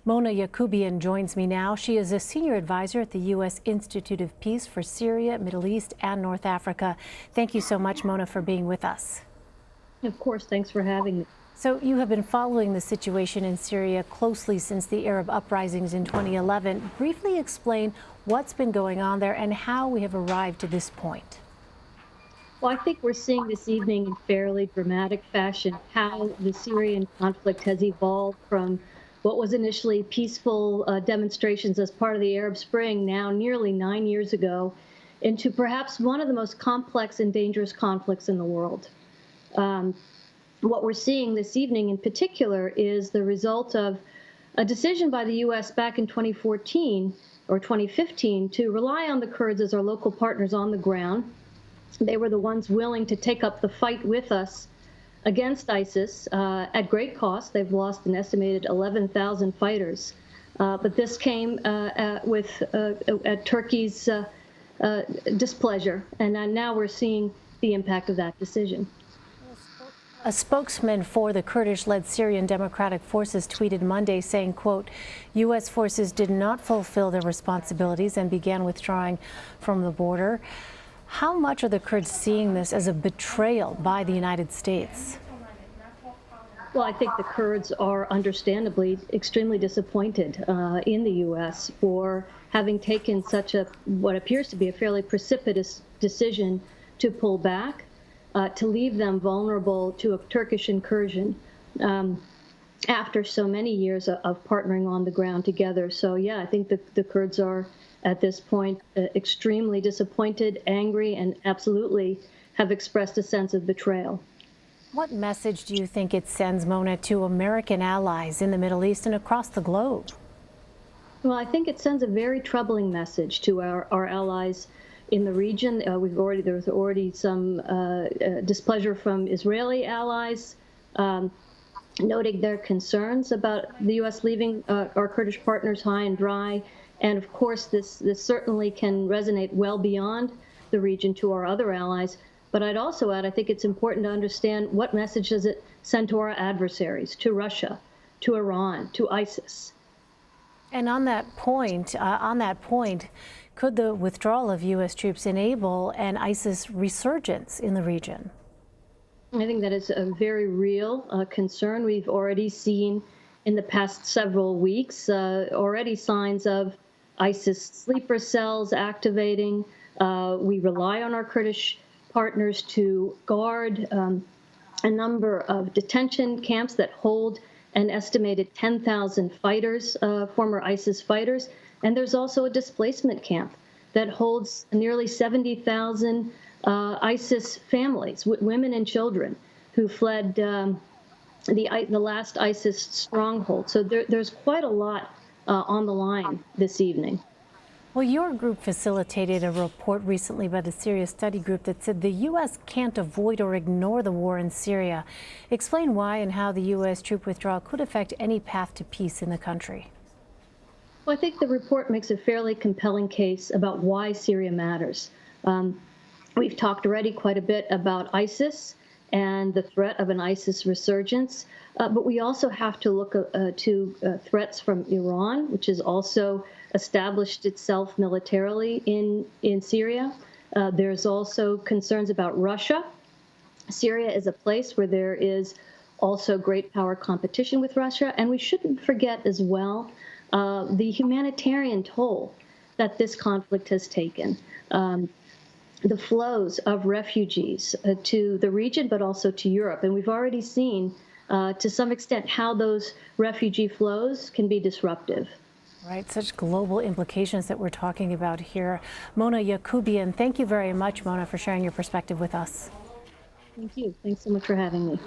Mona Yacoubian joins me now. She is a senior advisor at the U.S. Institute of Peace for Syria, Middle East, and North Africa. Thank you so much, Mona, for being with us. Of course, thanks for having me. So you have been following the situation in Syria closely since the Arab uprisings in 2011. Briefly explain what's been going on there and how we have arrived to this point. Well, I think we're seeing this evening in fairly dramatic fashion how the Syrian conflict has evolved from what was initially peaceful demonstrations as part of the Arab Spring, now nearly 9 years ago, into perhaps one of the most complex and dangerous conflicts in the world. What we're seeing this evening in particular is the result of a decision by the U.S. back in 2014 or 2015 to rely on the Kurds as our local partners on the ground. They were the ones willing to take up the fight with us against ISIS at great cost. They've lost an estimated 11,000 fighters. But this came with Turkey's displeasure, and now we're seeing the impact of that decision. A spokesman for the Kurdish-led Syrian Democratic Forces tweeted Monday saying, quote, U.S. forces did not fulfill their responsibilities and began withdrawing from the border. How much are the Kurds seeing this as a betrayal by the United States? Well, I think the Kurds are understandably extremely disappointed in the U.S. for having taken such what appears to be a fairly precipitous decision to pull back, to leave them vulnerable to a Turkish incursion after so many years of partnering on the ground together. So, yeah, I think the Kurds are, at this point, extremely disappointed, angry, and absolutely have expressed a sense of betrayal. What message do you think it sends, Mona, to American allies in the Middle East and across the globe? Well, I think it sends a very troubling message to our allies in the region. There's already some displeasure from Israeli allies, noting their concerns about the U.S. leaving our Kurdish partners high and dry. And of course, this certainly can resonate well beyond the region to our other allies. But I'd also add, I think it's important to understand what message does it send to our adversaries, to Russia, to Iran, to ISIS. And on that point, could the withdrawal of U.S. troops enable an ISIS resurgence in the region? I think that is a very real concern. We've already seen in the past several weeks already signs of ISIS sleeper cells activating. We rely on our Kurdish partners to guard a number of detention camps that hold an estimated 10,000 fighters, former ISIS fighters. And there's also a displacement camp that holds nearly 70,000 ISIS families, women and children, who fled the last ISIS stronghold. So there's quite a lot on the line this evening. Well, your group facilitated a report recently by the Syria Study Group that said the U.S. can't avoid or ignore the war in Syria. Explain why and how the U.S. troop withdrawal could affect any path to peace in the country. Well, I think the report makes a fairly compelling case about why Syria matters. We've talked already quite a bit about ISIS and the threat of an ISIS resurgence, but we also have to look to threats from Iran, which has also established itself militarily in Syria. There's also concerns about Russia. Syria is a place where there is also great power competition with Russia, and we shouldn't forget as well the humanitarian toll that this conflict has taken. The flows of refugees to the region, but also to Europe. And we've already seen, to some extent, how those refugee flows can be disruptive. Right, such global implications that we're talking about here. Mona Yacoubian, thank you very much, Mona, for sharing your perspective with us. Thank you. Thanks so much for having me.